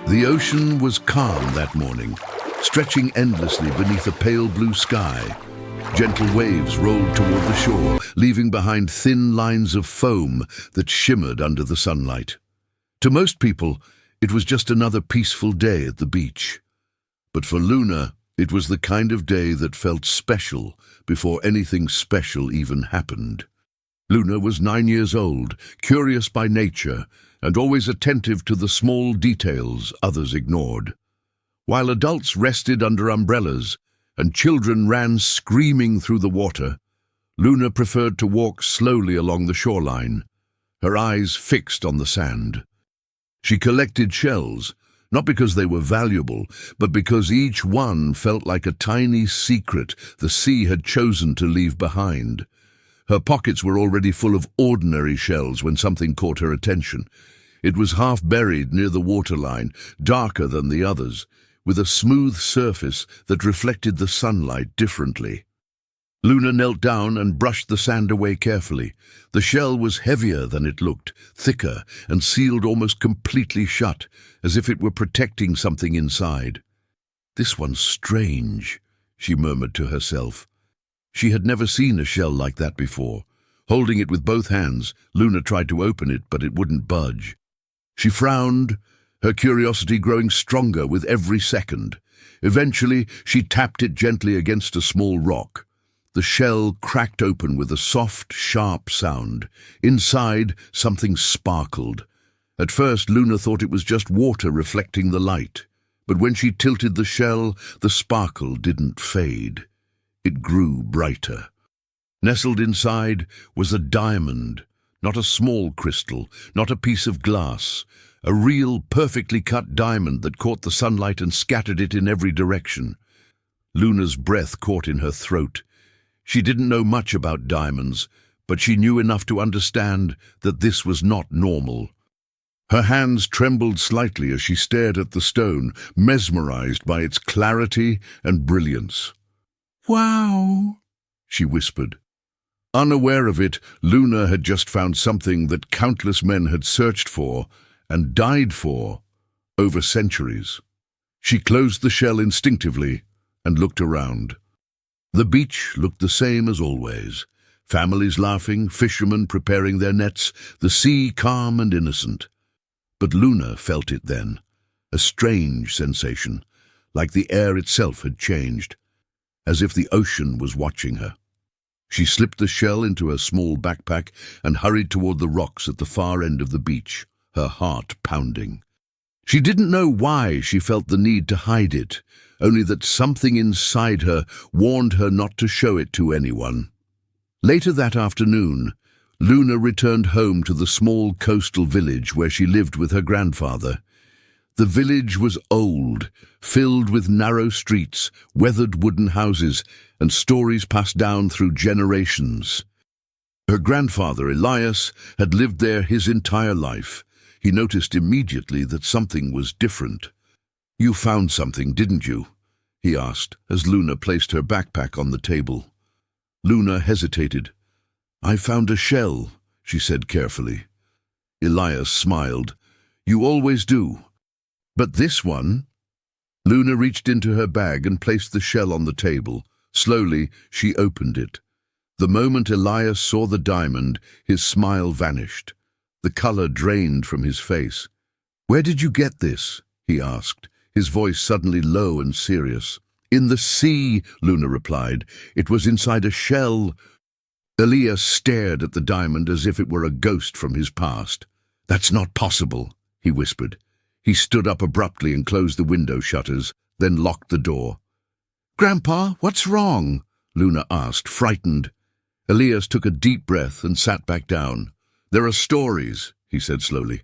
The ocean was calm that morning, stretching endlessly beneath a pale blue sky. Gentle waves rolled toward the shore, leaving behind thin lines of foam that shimmered under the sunlight. To most people, it was just another peaceful day at the beach. But for Luna, it was the kind of day that felt special before anything special even happened. Luna was 9 years old, curious by nature, and always attentive to the small details others ignored. While adults rested under umbrellas and children ran screaming through the water, Luna preferred to walk slowly along the shoreline, her eyes fixed on the sand. She collected shells, not because they were valuable, but because each one felt like a tiny secret the sea had chosen to leave behind. Her pockets were already full of ordinary shells when something caught her attention. It was half buried near the waterline, darker than the others, with a smooth surface that reflected the sunlight differently. Luna knelt down and brushed the sand away carefully. The shell was heavier than it looked, thicker, and sealed almost completely shut, as if it were protecting something inside. "This one's strange," she murmured to herself. She had never seen a shell like that before. Holding it with both hands, Luna tried to open it, but it wouldn't budge. She frowned, her curiosity growing stronger with every second. Eventually, she tapped it gently against a small rock. The shell cracked open with a soft, sharp sound. Inside, something sparkled. At first, Luna thought it was just water reflecting the light. But when she tilted the shell, the sparkle didn't fade. It grew brighter. Nestled inside was a diamond, not a small crystal, not a piece of glass. A real, perfectly cut diamond that caught the sunlight and scattered it in every direction. Luna's breath caught in her throat. She didn't know much about diamonds, but she knew enough to understand that this was not normal. Her hands trembled slightly as she stared at the stone, mesmerized by its clarity and brilliance. "Wow," she whispered. Unaware of it, Luna had just found something that countless men had searched for and died for over centuries. She closed the shell instinctively and looked around. The beach looked the same as always. Families laughing, fishermen preparing their nets, the sea calm and innocent. But Luna felt it then, a strange sensation, like the air itself had changed, as if the ocean was watching her. She slipped the shell into a small backpack and hurried toward the rocks at the far end of the beach, her heart pounding. She didn't know why she felt the need to hide it, only that something inside her warned her not to show it to anyone. Later that afternoon, Luna returned home to the small coastal village where she lived with her grandfather. The village was old, filled with narrow streets, weathered wooden houses, and stories passed down through generations. Her grandfather, Elias, had lived there his entire life. He noticed immediately that something was different. "You found something, didn't you?" he asked, as Luna placed her backpack on the table. Luna hesitated. "I found a shell," she said carefully. Elias smiled. "You always do. But this one?" Luna reached into her bag and placed the shell on the table. Slowly, she opened it. The moment Elias saw the diamond, his smile vanished. The color drained from his face. "Where did you get this?" he asked, his voice suddenly low and serious. "In the sea," Luna replied. "It was inside a shell." Elias stared at the diamond as if it were a ghost from his past. "That's not possible," he whispered. He stood up abruptly and closed the window shutters, then locked the door. "Grandpa, what's wrong?" Luna asked, frightened. Elias took a deep breath and sat back down. "There are stories," he said slowly.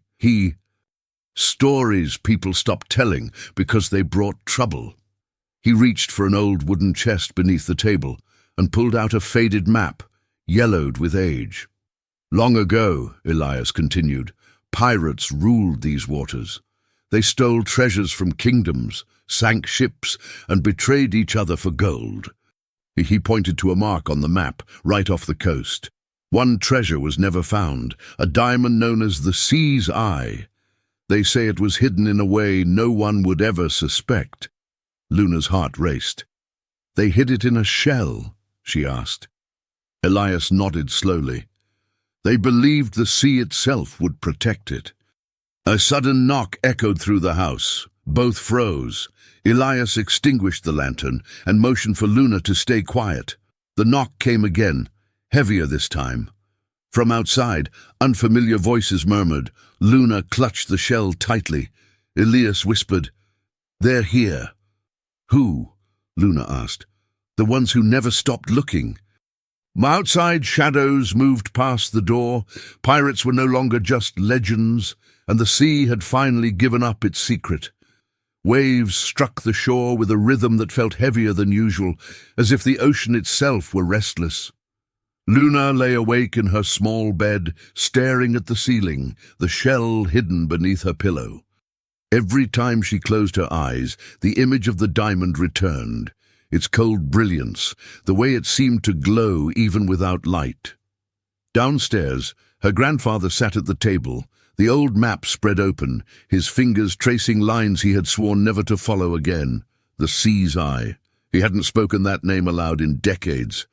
Stories people stopped telling because they brought trouble." He reached for an old wooden chest beneath the table and pulled out a faded map, yellowed with age. "Long ago," Elias continued, "pirates ruled these waters. They stole treasures from kingdoms, sank ships, and betrayed each other for gold." He pointed to a mark on the map, right off the coast. One treasure was never found, a diamond known as the Sea's Eye. They say it was hidden in a way no one would ever suspect. Luna's heart raced. They hid it in a shell, she asked. Elias nodded slowly. They believed the sea itself would protect it. A sudden knock echoed through the house. Both froze. Elias extinguished the lantern and motioned for Luna to stay quiet. The knock came again, heavier this time. From outside, unfamiliar voices murmured. Luna clutched the shell tightly. Elias whispered, "They're here." "Who?" Luna asked. "The ones who never stopped looking." Outside, shadows moved past the door. Pirates were no longer just legends, and the sea had finally given up its secret. Waves struck the shore with a rhythm that felt heavier than usual, as if the ocean itself were restless. Luna lay awake in her small bed, staring at the ceiling, the shell hidden beneath her pillow. Every time she closed her eyes, the image of the diamond returned, its cold brilliance, the way it seemed to glow even without light. Downstairs, her grandfather sat at the table, the old map spread open, his fingers tracing lines he had sworn never to follow again. The Sea's Eye. He hadn't spoken that name aloud in decades.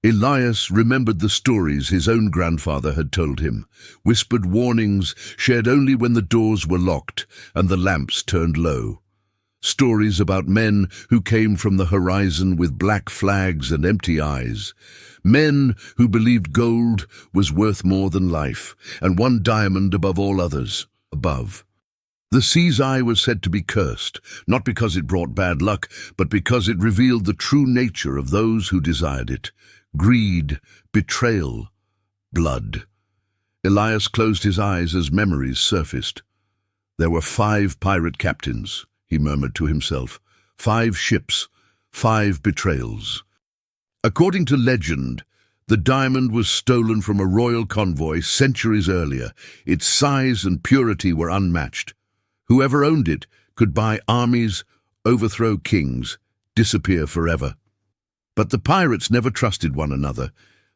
Elias remembered the stories his own grandfather had told him, whispered warnings shared only when the doors were locked and the lamps turned low. Stories about men who came from the horizon with black flags and empty eyes. Men who believed gold was worth more than life, and one diamond above all others, above. The Sea's Eye was said to be cursed, not because it brought bad luck, but because it revealed the true nature of those who desired it. Greed, betrayal, blood. Elias closed his eyes as memories surfaced. There were 5 pirate captains, he murmured to himself. 5 ships, 5 betrayals. According to legend, the diamond was stolen from a royal convoy centuries earlier. Its size and purity were unmatched. Whoever owned it could buy armies, overthrow kings, disappear forever. But the pirates never trusted one another.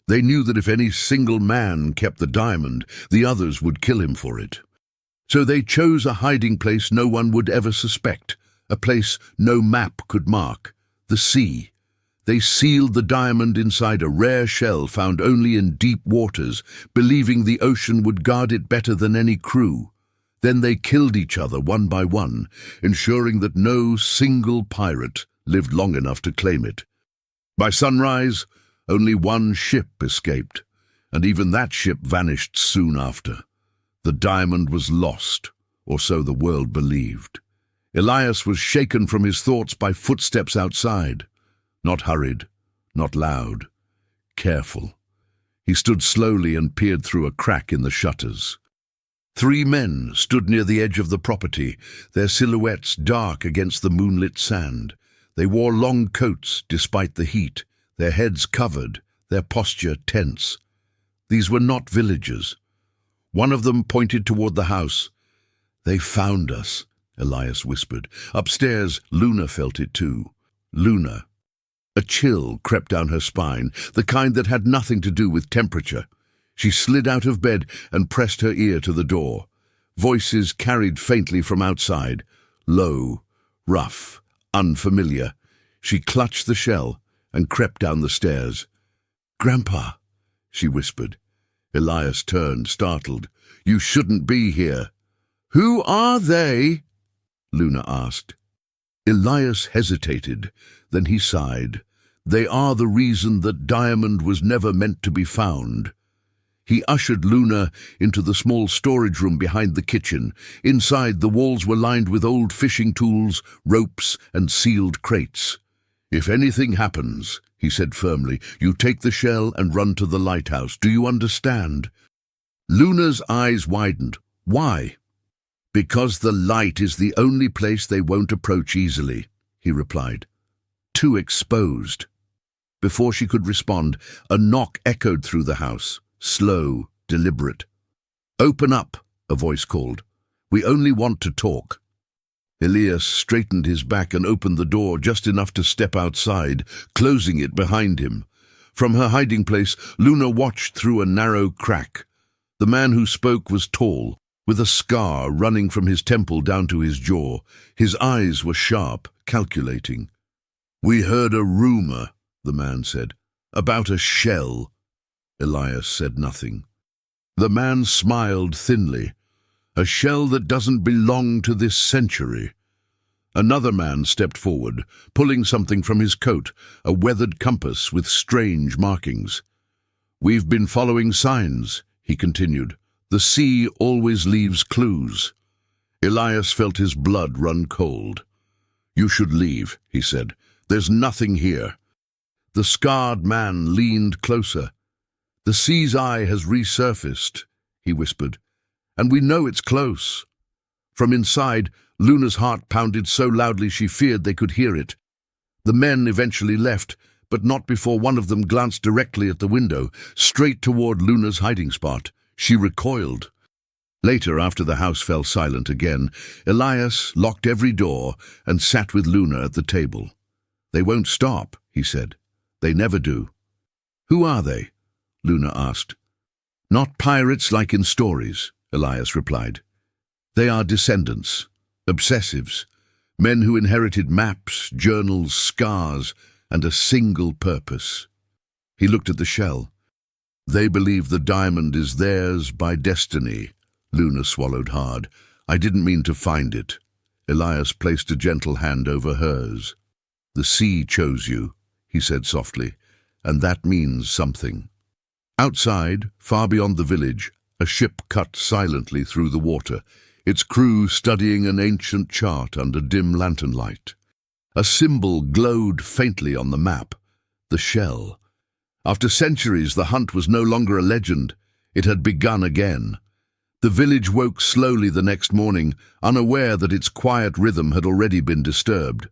They knew that if any single man kept the diamond, the others would kill him for it. So they chose a hiding place no one would ever suspect, a place no map could mark, the sea. They sealed the diamond inside a rare shell found only in deep waters, believing the ocean would guard it better than any crew. Then they killed each other one by one, ensuring that no single pirate lived long enough to claim it. By sunrise, only one ship escaped, and even that ship vanished soon after. The diamond was lost, or so the world believed. Elias was shaken from his thoughts by footsteps outside. Not hurried, not loud, careful. He stood slowly and peered through a crack in the shutters. 3 men stood near the edge of the property, their silhouettes dark against the moonlit sand. They wore long coats despite the heat, their heads covered, their posture tense. These were not villagers. One of them pointed toward the house. "They found us," Elias whispered. Upstairs, Luna felt it too. Luna. A chill crept down her spine, the kind that had nothing to do with temperature. She slid out of bed and pressed her ear to the door. Voices carried faintly from outside, low, rough, unfamiliar. She clutched the shell and crept down the stairs. "Grandpa," she whispered. Elias turned, startled. "You shouldn't be here." "Who are they?" Luna asked. Elias hesitated, then he sighed. "They are the reason that diamond was never meant to be found." He ushered Luna into the small storage room behind the kitchen. Inside, the walls were lined with old fishing tools, ropes, and sealed crates. "If anything happens," he said firmly, "you take the shell and run to the lighthouse. Do you understand?" Luna's eyes widened. "Why?" "Because the light is the only place they won't approach easily," he replied. "Too exposed." Before she could respond, a knock echoed through the house. Slow, deliberate. "Open up," a voice called. "We only want to talk." Elias straightened his back and opened the door just enough to step outside, closing it behind him. From her hiding place, Luna watched through a narrow crack. The man who spoke was tall, with a scar running from his temple down to his jaw. His eyes were sharp, calculating. "We heard a rumor," the man said, "about a shell." Elias said nothing. The man smiled thinly. "A shell that doesn't belong to this century." Another man stepped forward, pulling something from his coat, a weathered compass with strange markings. "We've been following signs," he continued. "The sea always leaves clues." Elias felt his blood run cold. "You should leave," he said. "There's nothing here." The scarred man leaned closer. "The sea's eye has resurfaced," he whispered, "and we know it's close." From inside, Luna's heart pounded so loudly she feared they could hear it. The men eventually left, but not before one of them glanced directly at the window, straight toward Luna's hiding spot. She recoiled. Later, after the house fell silent again, Elias locked every door and sat with Luna at the table. "They won't stop," he said. "They never do." "Who are they?" Luna asked. "Not pirates like in stories," Elias replied. "They are descendants, obsessives, men who inherited maps, journals, scars, and a single purpose." He looked at the shell. "They believe the diamond is theirs by destiny." Luna swallowed hard. "I didn't mean to find it." Elias placed a gentle hand over hers. "The sea chose you," he said softly, "and that means something." Outside, far beyond the village, a ship cut silently through the water, its crew studying an ancient chart under dim lantern light. A symbol glowed faintly on the map, the shell. After centuries, the hunt was no longer a legend. It had begun again. The village woke slowly the next morning, unaware that its quiet rhythm had already been disturbed.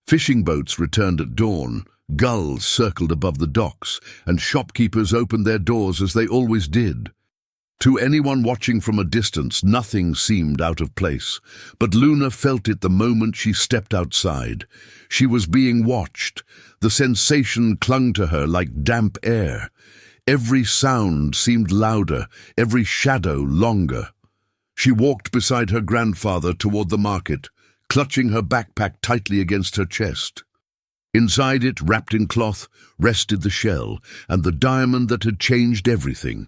Fishing boats returned at dawn, gulls circled above the docks, and shopkeepers opened their doors as they always did. To anyone watching from a distance, nothing seemed out of place, but Luna felt it the moment she stepped outside. She was being watched. The sensation clung to her like damp air. Every sound seemed louder, every shadow longer. She walked beside her grandfather toward the market, clutching her backpack tightly against her chest. Inside it, wrapped in cloth, rested the shell, and the diamond that had changed everything.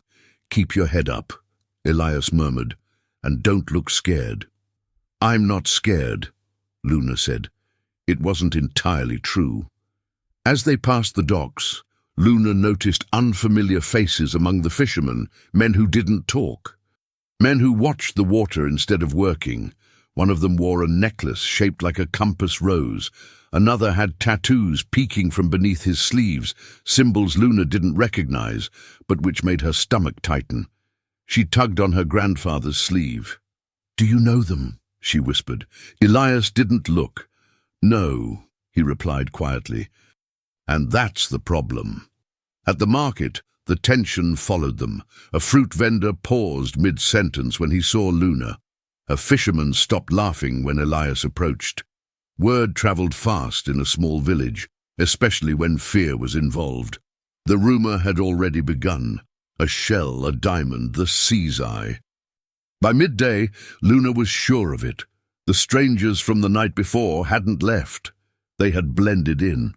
"Keep your head up," Elias murmured, "and don't look scared." "I'm not scared," Luna said. It wasn't entirely true. As they passed the docks, Luna noticed unfamiliar faces among the fishermen, men who didn't talk. Men who watched the water instead of working. One of them wore a necklace shaped like a compass rose. Another had tattoos peeking from beneath his sleeves, symbols Luna didn't recognize, but which made her stomach tighten. She tugged on her grandfather's sleeve. "Do you know them?" she whispered. Elias didn't look. "No," he replied quietly. "And that's the problem." At the market, the tension followed them. A fruit vendor paused mid-sentence when he saw Luna. A fisherman stopped laughing when Elias approached. Word traveled fast in a small village, especially when fear was involved. The rumor had already begun. A shell, a diamond, the sea's eye. By midday, Luna was sure of it. The strangers from the night before hadn't left. They had blended in.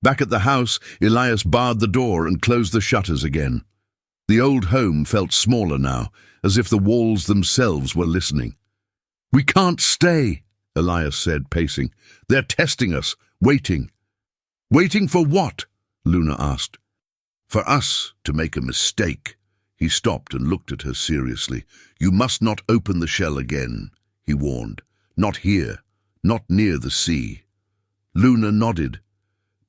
Back at the house, Elias barred the door and closed the shutters again. The old home felt smaller now, as if the walls themselves were listening. "We can't stay," Elias said, pacing. "They're testing us, waiting." "Waiting for what?" Luna asked. "For us to make a mistake." He stopped and looked at her seriously. "You must not open the shell again," he warned. "Not here, not near the sea." Luna nodded,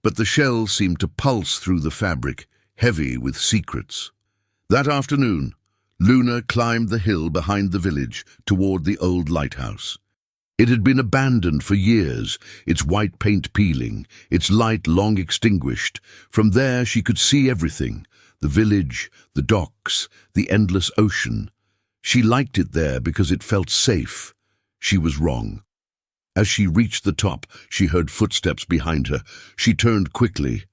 but the shell seemed to pulse through the fabric, heavy with secrets. That afternoon, Luna climbed the hill behind the village toward the old lighthouse. It had been abandoned for years, its white paint peeling, its light long extinguished. From there she could see everything, the village, the docks, the endless ocean. She liked it there because it felt safe. She was wrong. As she reached the top, she heard footsteps behind her. She turned quickly.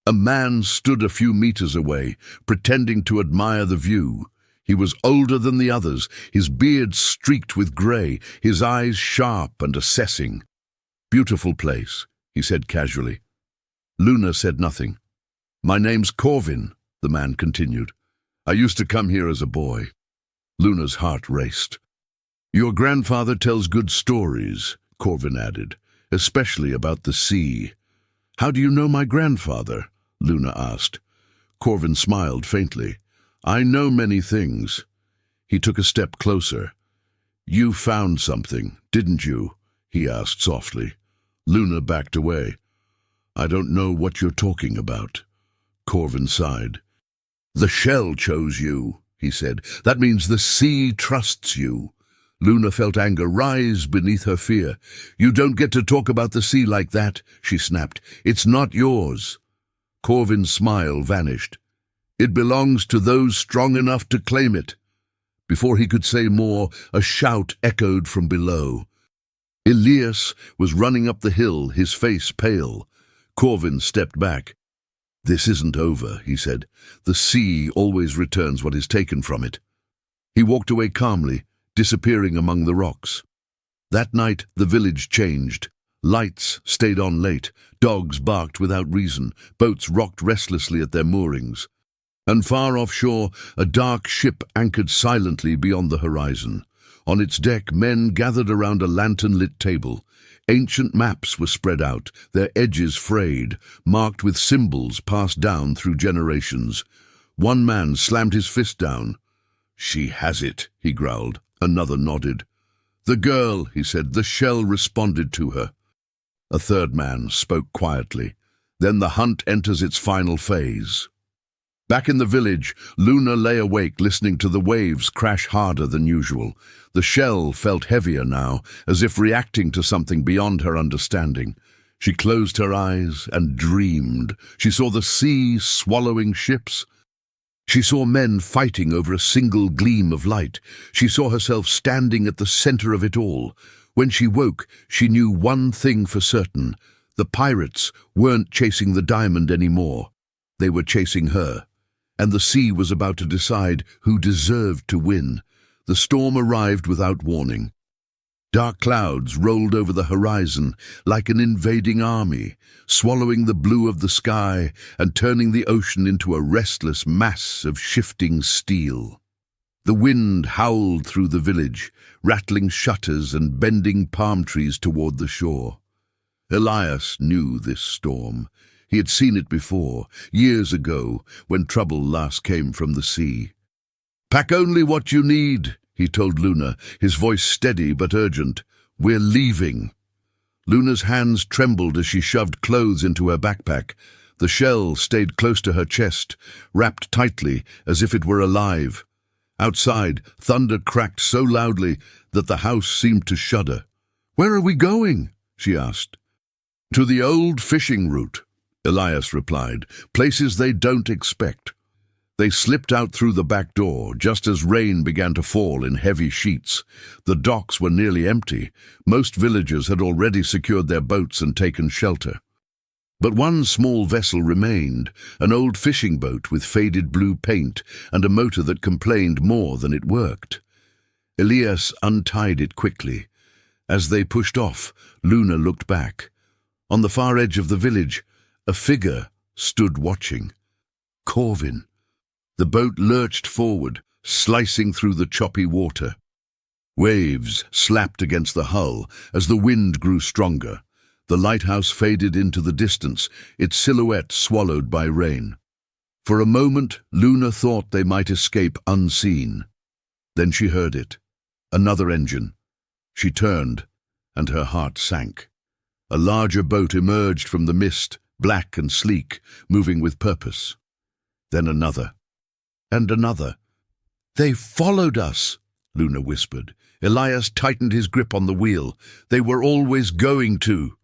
A man stood a few meters away, pretending to admire the view. He was older than the others, his beard streaked with grey, his eyes sharp and assessing. "Beautiful place," he said casually. Luna said nothing. "My name's Corvin," the man continued. "I used to come here as a boy." Luna's heart raced. "Your grandfather tells good stories," Corvin added, "especially about the sea." "How do you know my grandfather?" Luna asked. Corvin smiled faintly. "I know many things." He took a step closer. "You found something, didn't you?" he asked softly. Luna backed away. "I don't know what you're talking about." Corvin sighed. "The shell chose you," he said. "That means the sea trusts you." Luna felt anger rise beneath her fear. "You don't get to talk about the sea like that," she snapped. "It's not yours." Corvin's smile vanished. "It belongs to those strong enough to claim it." Before he could say more, a shout echoed from below. Elias was running up the hill, his face pale. Corvin stepped back. "This isn't over," he said. "The sea always returns what is taken from it." He walked away calmly, disappearing among the rocks. That night the village changed. Lights stayed on late, dogs barked without reason, boats rocked restlessly at their moorings. And far offshore, a dark ship anchored silently beyond the horizon. On its deck, men gathered around a lantern-lit table. Ancient maps were spread out, their edges frayed, marked with symbols passed down through generations. One man slammed his fist down. "She has it," he growled. Another nodded. "The girl," he said, "the shell responded to her." A third man spoke quietly. "Then the hunt enters its final phase." Back in the village, Luna lay awake listening to the waves crash harder than usual. The shell felt heavier now, as if reacting to something beyond her understanding. She closed her eyes and dreamed. She saw the sea swallowing ships. She saw men fighting over a single gleam of light. She saw herself standing at the center of it all. When she woke, she knew one thing for certain. The pirates weren't chasing the diamond anymore. They were chasing her. And the sea was about to decide who deserved to win. The storm arrived without warning. Dark clouds rolled over the horizon like an invading army, swallowing the blue of the sky and turning the ocean into a restless mass of shifting steel. The wind howled through the village, rattling shutters and bending palm trees toward the shore. Elias knew this storm. He had seen it before, years ago, when trouble last came from the sea. "Pack only what you need," he told Luna, his voice steady but urgent. "We're leaving." Luna's hands trembled as she shoved clothes into her backpack. The shell stayed close to her chest, wrapped tightly as if it were alive. Outside, thunder cracked so loudly that the house seemed to shudder. "Where are we going?" she asked. "To the old fishing route," Elias replied, "places they don't expect." They slipped out through the back door just as rain began to fall in heavy sheets. The docks were nearly empty. Most villagers had already secured their boats and taken shelter. But one small vessel remained, an old fishing boat with faded blue paint and a motor that complained more than it worked. Elias untied it quickly. As they pushed off, Luna looked back. On the far edge of the village, a figure stood watching. Corvin. The boat lurched forward, slicing through the choppy water. Waves slapped against the hull as the wind grew stronger. The lighthouse faded into the distance, its silhouette swallowed by rain. For a moment, Luna thought they might escape unseen. Then she heard it. Another engine. She turned, and her heart sank. A larger boat emerged from the mist, black and sleek, moving with purpose. Then another. And another. "They followed us," Luna whispered. Elias tightened his grip on the wheel. "They were always going to."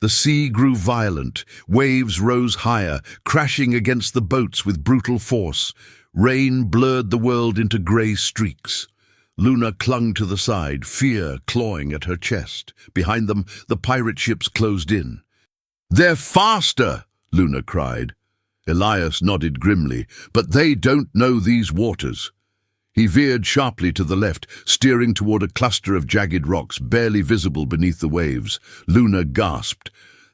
The sea grew violent. Waves rose higher, crashing against the boats with brutal force. Rain blurred the world into grey streaks. Luna clung to the side, fear clawing at her chest. Behind them, the pirate ships closed in. "They're faster!" Luna cried. Elias nodded grimly. "But they don't know these waters." He veered sharply to the left, steering toward a cluster of jagged rocks barely visible beneath the waves. Luna gasped.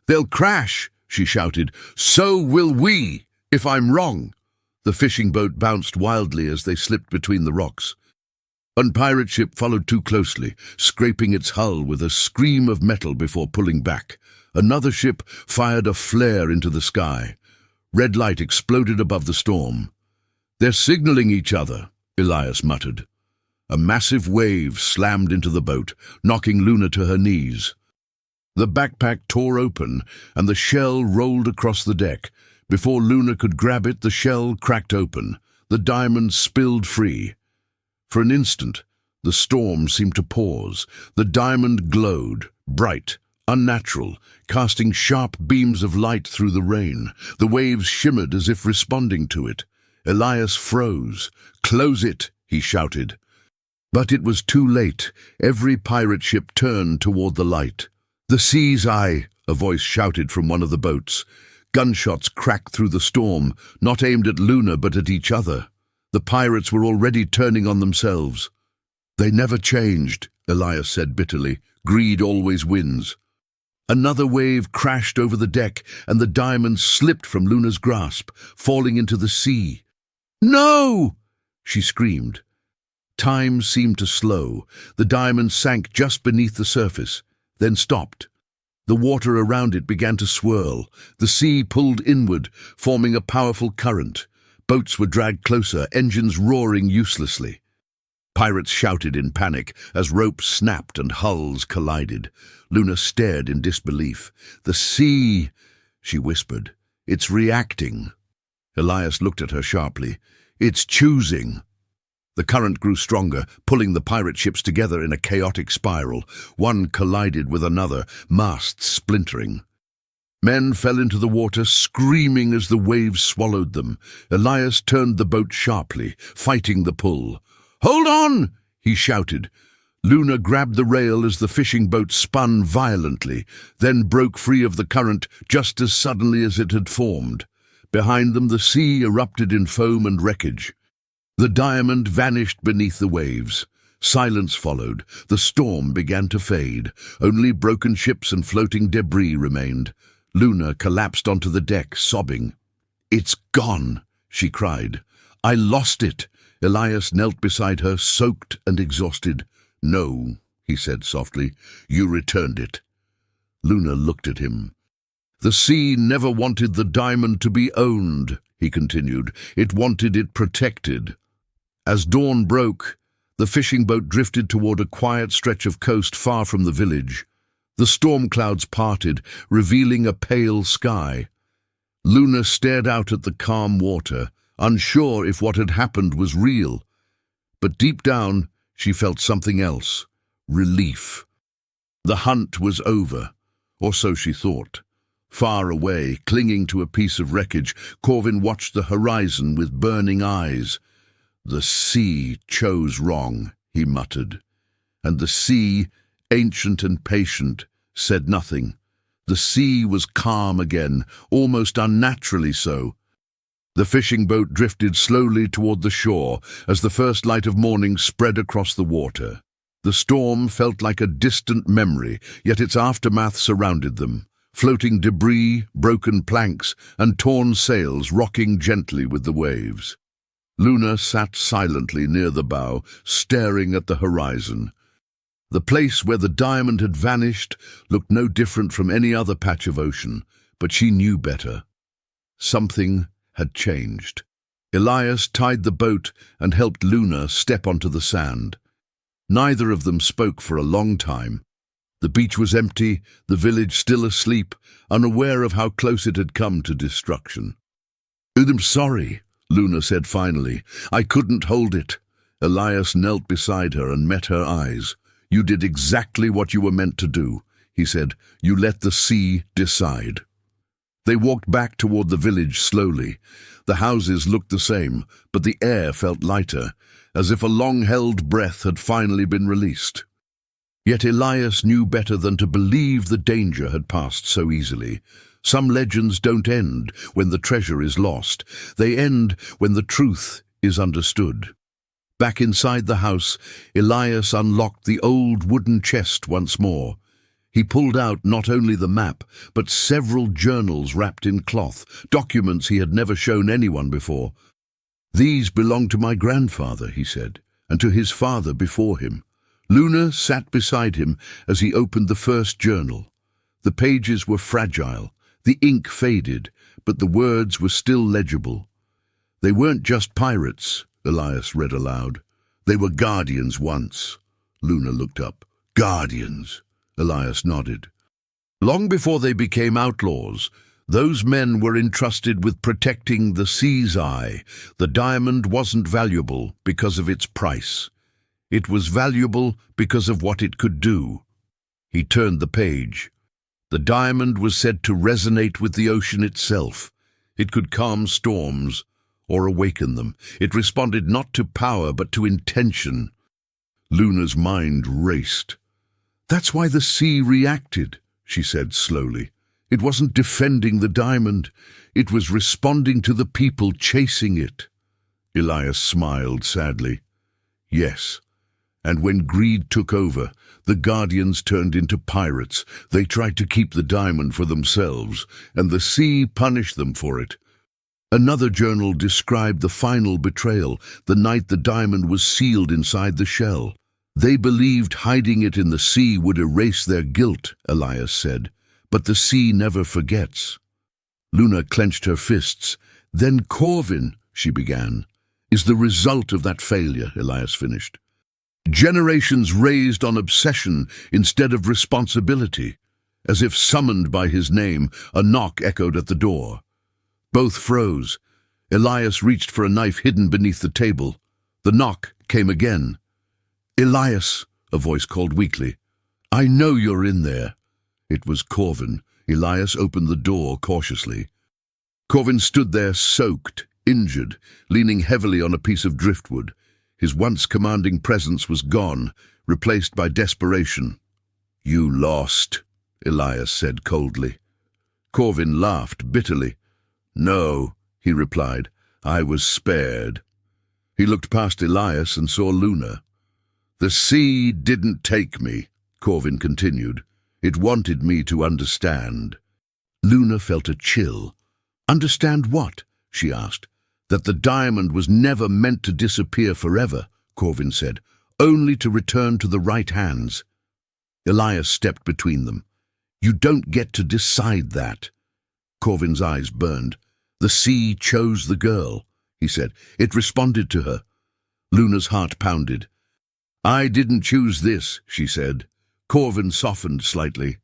"They'll crash," she shouted. "So will we, if I'm wrong." The fishing boat bounced wildly as they slipped between the rocks. One pirate ship followed too closely, scraping its hull with a scream of metal before pulling back. Another ship fired a flare into the sky. Red light exploded above the storm. "They're signaling each other," Elias muttered. A massive wave slammed into the boat, knocking Luna to her knees. The backpack tore open, and the shell rolled across the deck. Before Luna could grab it, the shell cracked open. The diamond spilled free. For an instant, the storm seemed to pause. The diamond glowed, bright, unnatural, casting sharp beams of light through the rain. The waves shimmered as if responding to it. Elias froze. "Close it," he shouted. But it was too late. Every pirate ship turned toward the light. "The sea's eye," a voice shouted from one of the boats. Gunshots cracked through the storm, not aimed at Luna but at each other. The pirates were already turning on themselves. "They never changed," Elias said bitterly. "Greed always wins." Another wave crashed over the deck, and the diamond slipped from Luna's grasp, falling into the sea. "No!" she screamed. Time seemed to slow. The diamond sank just beneath the surface, then stopped. The water around it began to swirl. The sea pulled inward, forming a powerful current. Boats were dragged closer, engines roaring uselessly. Pirates shouted in panic as ropes snapped and hulls collided. Luna stared in disbelief. "The sea," she whispered. "It's reacting." Elias looked at her sharply. "It's choosing." The current grew stronger, pulling the pirate ships together in a chaotic spiral. One collided with another, masts splintering. Men fell into the water, screaming as the waves swallowed them. Elias turned the boat sharply, fighting the pull. "Hold on!" he shouted. Luna grabbed the rail as the fishing boat spun violently, then broke free of the current just as suddenly as it had formed. Behind them, the sea erupted in foam and wreckage. The diamond vanished beneath the waves. Silence followed. The storm began to fade. Only broken ships and floating debris remained. Luna collapsed onto the deck, sobbing. "It's gone," she cried. "I lost it." Elias knelt beside her, soaked and exhausted. "No," he said softly, "you returned it." Luna looked at him. "The sea never wanted the diamond to be owned," he continued. "It wanted it protected." As dawn broke, the fishing boat drifted toward a quiet stretch of coast far from the village. The storm clouds parted, revealing a pale sky. Luna stared out at the calm water, unsure if what had happened was real. But deep down, she felt something else: relief. The hunt was over, or so she thought. Far away, clinging to a piece of wreckage, Corvin watched the horizon with burning eyes. "The sea chose wrong," he muttered. And the sea, ancient and patient, said nothing. The sea was calm again, almost unnaturally so. The fishing boat drifted slowly toward the shore as the first light of morning spread across the water. The storm felt like a distant memory, yet its aftermath surrounded them. Floating debris, broken planks, and torn sails rocking gently with the waves. Luna sat silently near the bow, staring at the horizon. The place where the diamond had vanished looked no different from any other patch of ocean, but she knew better. Something had changed. Elias tied the boat and helped Luna step onto the sand. Neither of them spoke for a long time. The beach was empty, the village still asleep, unaware of how close it had come to destruction. "I'm sorry," Luna said finally. "I couldn't hold it." Elias knelt beside her and met her eyes. "You did exactly what you were meant to do," he said. "You let the sea decide." They walked back toward the village slowly. The houses looked the same, but the air felt lighter, as if a long-held breath had finally been released. Yet Elias knew better than to believe the danger had passed so easily. Some legends don't end when the treasure is lost. They end when the truth is understood. Back inside the house, Elias unlocked the old wooden chest once more. He pulled out not only the map, but several journals wrapped in cloth, documents he had never shown anyone before. "These belong to my grandfather," he said, "and to his father before him." Luna sat beside him as he opened the first journal. The pages were fragile, the ink faded, but the words were still legible. "They weren't just pirates," Elias read aloud. "They were guardians once." Luna looked up. "Guardians," Elias nodded. "Long before they became outlaws, those men were entrusted with protecting the sea's eye. The diamond wasn't valuable because of its price. It was valuable because of what it could do." He turned the page. The diamond was said to resonate with the ocean itself. It could calm storms or awaken them. It responded not to power but to intention. Luna's mind raced. "That's why the sea reacted," she said slowly. "It wasn't defending the diamond. It was responding to the people chasing it." Elias smiled sadly. "Yes. And when greed took over, the guardians turned into pirates. They tried to keep the diamond for themselves, and the sea punished them for it." Another journal described the final betrayal, the night the diamond was sealed inside the shell. "They believed hiding it in the sea would erase their guilt," Elias said, "but the sea never forgets." Luna clenched her fists. "Then Corvin," she began, "is the result of that failure," Elias finished. "Generations raised on obsession instead of responsibility." As if summoned by his name, a knock echoed at the door. Both froze. Elias reached for a knife hidden beneath the table. The knock came again. "Elias," a voice called weakly. "I know you're in there." It was Corvin. Elias opened the door cautiously. Corvin stood there soaked, injured, leaning heavily on a piece of driftwood. His once commanding presence was gone, replaced by desperation. "You lost," Elias said coldly. Corvin laughed bitterly. "No," he replied, "I was spared." He looked past Elias and saw Luna. "The sea didn't take me," Corvin continued. "It wanted me to understand." Luna felt a chill. "Understand what?" she asked. "That the diamond was never meant to disappear forever," Corvin said, "only to return to the right hands." Elias stepped between them. "You don't get to decide that." Corvin's eyes burned. "The sea chose the girl," he said. "It responded to her." Luna's heart pounded. "I didn't choose this," she said. Corvin softened slightly.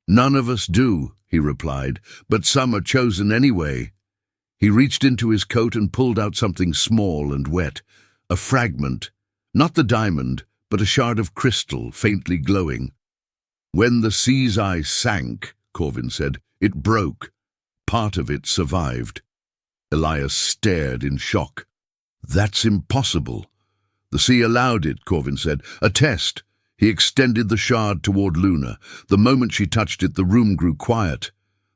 "None of us do," he replied, "but some are chosen anyway." He reached into his coat and pulled out something small and wet. A fragment, not the diamond, but a shard of crystal, faintly glowing. "When the sea's eye sank," Corvin said, "it broke. Part of it survived." Elias stared in shock. "That's impossible." "The sea allowed it," Corvin said. "A test." He extended the shard toward Luna. The moment she touched it, the room grew quiet.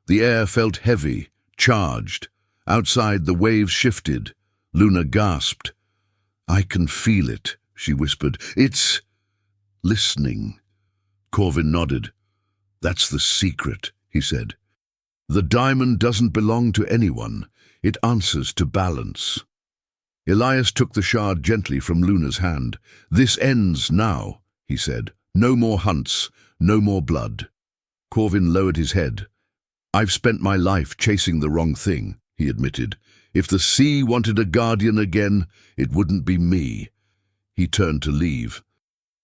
The air felt heavy, charged. Outside, the waves shifted. Luna gasped. "I can feel it," she whispered. "It's listening." Corvin nodded. "That's the secret," he said. "The diamond doesn't belong to anyone. It answers to balance." Elias took the shard gently from Luna's hand. "This ends now," he said. "No more hunts, no more blood." Corvin lowered his head. "I've spent my life chasing the wrong thing," he admitted. "If the sea wanted a guardian again, it wouldn't be me." He turned to leave.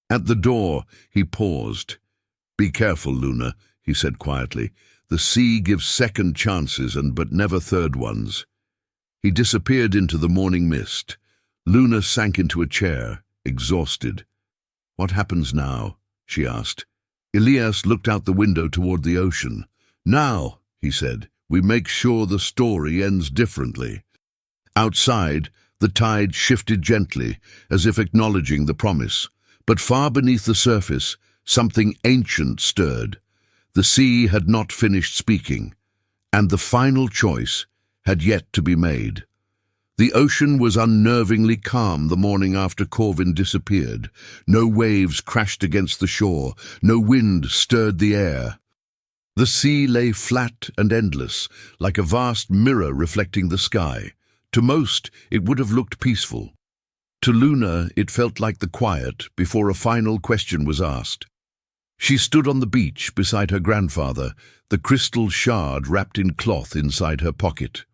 At the door, he paused. "Be careful, Luna," he said quietly. "The sea gives second chances but never third ones." He disappeared into the morning mist. Luna sank into a chair, exhausted. "What happens now?" she asked. Elias looked out the window toward the ocean. "Now," he said, "we make sure the story ends differently." Outside, the tide shifted gently, as if acknowledging the promise. But far beneath the surface, something ancient stirred. The sea had not finished speaking, and the final choice had yet to be made. The ocean was unnervingly calm the morning after Corvin disappeared. No waves crashed against the shore, no wind stirred the air. The sea lay flat and endless, like a vast mirror reflecting the sky. To most, it would have looked peaceful. To Luna, it felt like the quiet before a final question was asked. She stood on the beach beside her grandfather, the crystal shard wrapped in cloth inside her pocket.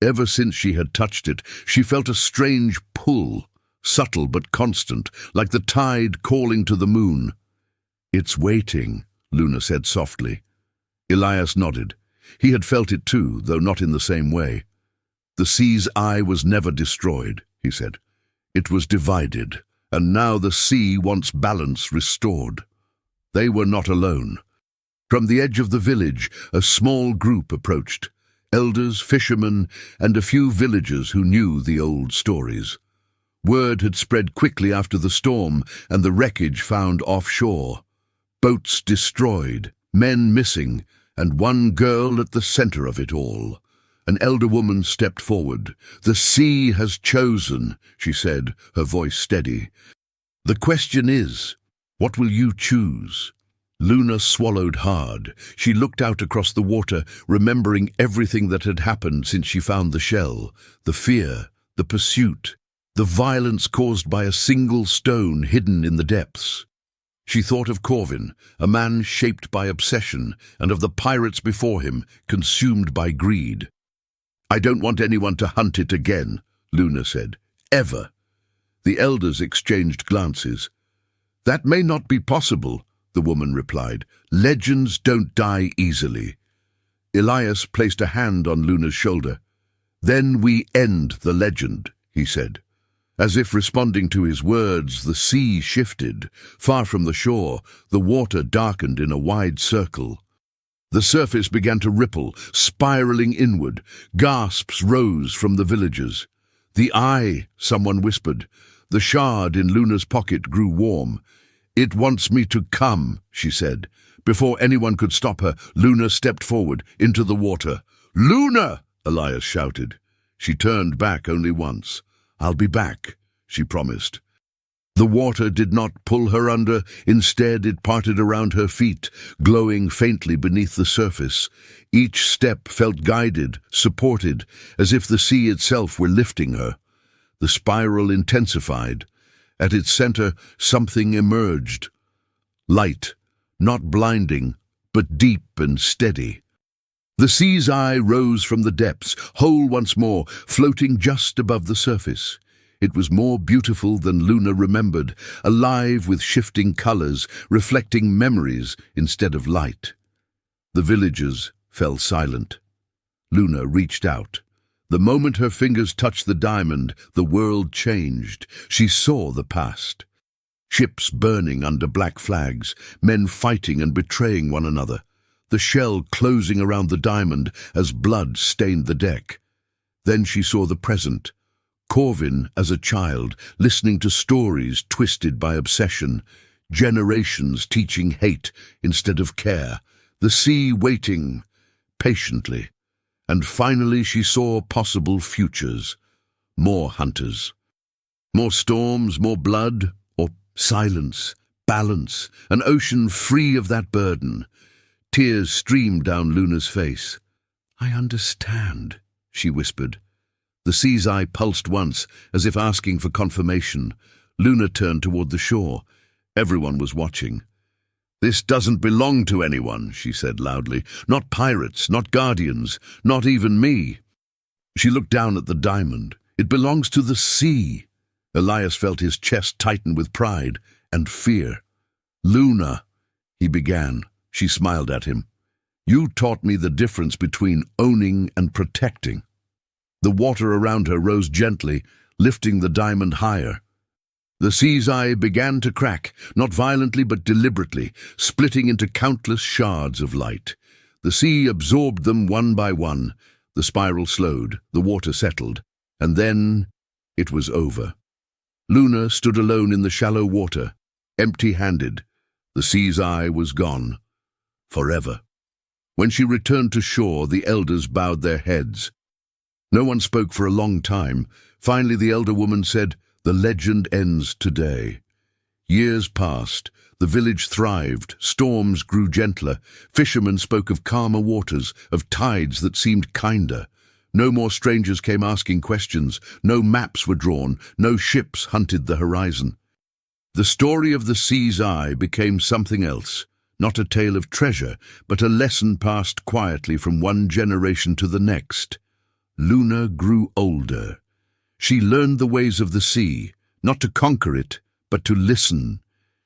Ever since she had touched it, she felt a strange pull, subtle but constant, like the tide calling to the moon. "It's waiting," Luna said softly. Elias nodded. He had felt it too, though not in the same way. "The sea's eye was never destroyed," he said. "It was divided, and now the sea wants balance restored." They were not alone. From the edge of the village, a small group approached. Elders, fishermen, and a few villagers who knew the old stories. Word had spread quickly after the storm and the wreckage found offshore. Boats destroyed, men missing, and one girl at the center of it all. An elder woman stepped forward. "The sea has chosen," she said, her voice steady. "The question is, what will you choose?" Luna swallowed hard. She looked out across the water, remembering everything that had happened since she found the shell. The fear, the pursuit, the violence caused by a single stone hidden in the depths. She thought of Corvin, a man shaped by obsession, and of the pirates before him, consumed by greed. "I don't want anyone to hunt it again," Luna said. "Ever." The elders exchanged glances. "That may not be possible," the woman replied. "Legends don't die easily." Elias placed a hand on Luna's shoulder. "Then we end the legend," he said. As if responding to his words, the sea shifted. Far from the shore, the water darkened in a wide circle. The surface began to ripple, spiraling inward. Gasps rose from the villagers. "The eye," someone whispered. The shard in Luna's pocket grew warm. "It wants me to come," she said. Before anyone could stop her, Luna stepped forward, into the water. "Luna!" Elias shouted. She turned back only once. "I'll be back," she promised. The water did not pull her under. Instead, it parted around her feet, glowing faintly beneath the surface. Each step felt guided, supported, as if the sea itself were lifting her. The spiral intensified. At its center, something emerged. Light, not blinding, but deep and steady. The sea's eye rose from the depths, whole once more, floating just above the surface. It was more beautiful than Luna remembered, alive with shifting colors, reflecting memories instead of light. The villagers fell silent. Luna reached out. The moment her fingers touched the diamond, the world changed. She saw the past. Ships burning under black flags, men fighting and betraying one another. The shell closing around the diamond as blood stained the deck. Then she saw the present. Corvin as a child, listening to stories twisted by obsession. Generations teaching hate instead of care. The sea waiting patiently. And finally she saw possible futures. More hunters. More storms, more blood, or silence, balance, an ocean free of that burden. Tears streamed down Luna's face. "I understand," she whispered. The sea's eye pulsed once, as if asking for confirmation. Luna turned toward the shore. Everyone was watching. "This doesn't belong to anyone," she said loudly. "Not pirates, not guardians, not even me." She looked down at the diamond. "It belongs to the sea." Elias felt his chest tighten with pride and fear. "Luna," he began. She smiled at him. "You taught me the difference between owning and protecting." The water around her rose gently, lifting the diamond higher. The sea's eye began to crack, not violently but deliberately, splitting into countless shards of light. The sea absorbed them one by one. The spiral slowed, the water settled, and then it was over. Luna stood alone in the shallow water, empty-handed. The sea's eye was gone. Forever. When she returned to shore, the elders bowed their heads. No one spoke for a long time. Finally, the elder woman said, "The legend ends today." Years passed. The village thrived. Storms grew gentler. Fishermen spoke of calmer waters, of tides that seemed kinder. No more strangers came asking questions. No maps were drawn. No ships hunted the horizon. The story of the sea's eye became something else. Not a tale of treasure, but a lesson passed quietly from one generation to the next. Luna grew older. She learned the ways of the sea, not to conquer it, but to listen.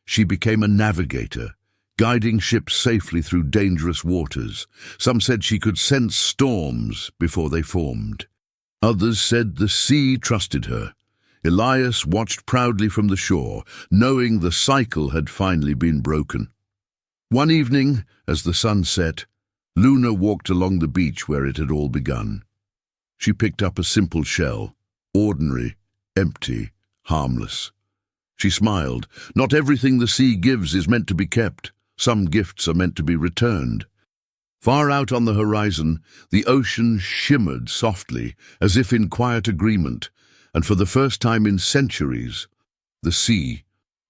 She became a navigator, guiding ships safely through dangerous waters. Some said she could sense storms before they formed. Others said the sea trusted her. Elias watched proudly from the shore, knowing the cycle had finally been broken. One evening, as the sun set, Luna walked along the beach where it had all begun. She picked up a simple shell, ordinary, empty, harmless. She smiled. Not everything the sea gives is meant to be kept. Some gifts are meant to be returned. Far out on the horizon, the ocean shimmered softly, as if in quiet agreement, and for the first time in centuries, the sea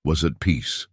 was at peace.